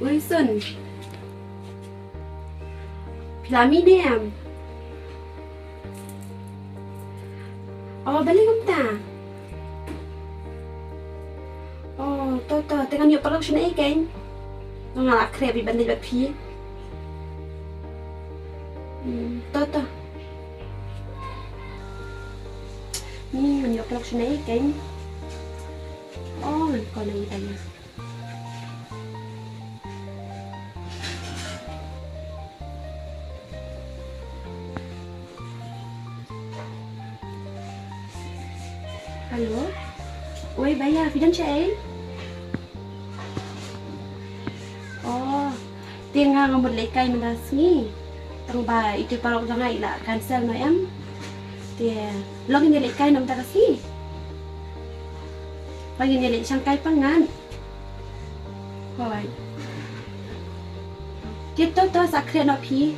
Wilson, Pilaminium. Oh, balik không ta? Oh, tôi tengah nyok perlu sini kan? Ngalak krep di bandai bapi. Tôi. Ni nyok perlu sini kan? Oh, còn này đây. Alo, ôi bây giờ phi đến chị. Tiền ngang một lấy cây mình đã nghĩ, tầng bài itu parok jangan ila cancel no em. Tiền lagi ni lấy cây nam tak kasih. Pagi ni lấy sang cây pangan. Rồi. Kita tu sakit no pi.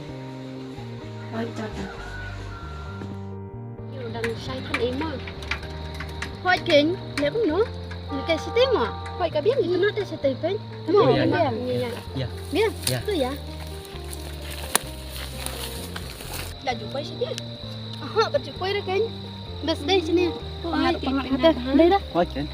Rồi cho ta. Yêu đang say thân em mà. Hỏi kính, nếu cũng nữa, người ta sẽ tìm mà. Hỏi cả biết gì nó sẽ tìm bên. Đúng không? Biết. Dạ. Biết. Dạ. Tôi dạ. Là chủ quay sẽ biết. Bạn chủ quay đó kính. Bớt đây chứ nè. Đây đó. Hỏi kính.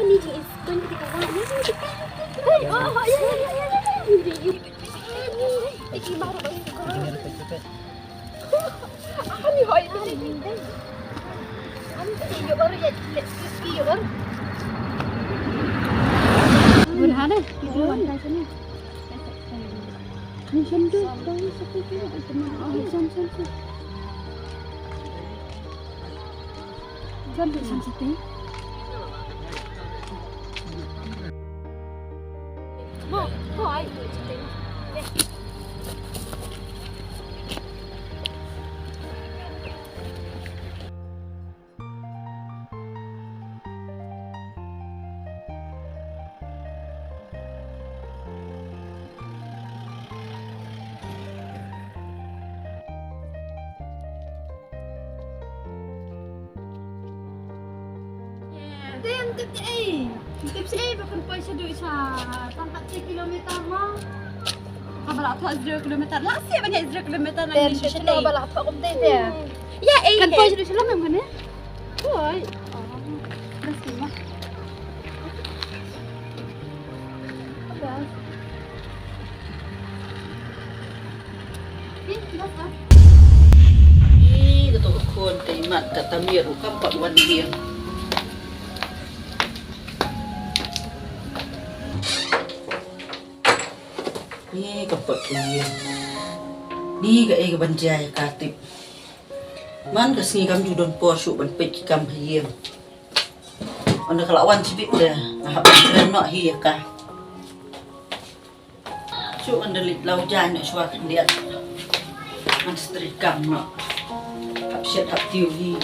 Ni is going to be the one. Hey, oh, yeah. Iki baru baru. Ani hoy ni. Ani yo baru ya, yo baru. Bukan ada. Itu lantai sini. Ni sendu, dah seperti itu. Oh, sen. Jangan sensitif. Hỏi Tiếp chị. Tiếp chị bukan payah duit sa. Tempat 3 kilometer mah. Kabar apa 0 kilometer? Lah sih banyak 0 kilometer lagi. Dan kabar apa kumte dia? Ya, kan payah duit salam kan ya? Oi. Dah sih mah. Apa? Ni dah sah. Ih, ketua kon taimat kata mir ukam pak wan dia. Ni kapag kuya. Ni ga ega banjay katip. Man kasi kam judon porsu ban pek kam hiya. Ona kalawan cibit dah. Ngahap ban no hiya ka. Su andalit lau jan nak suak dia. Man street kam no. Hap set hap tiu hi.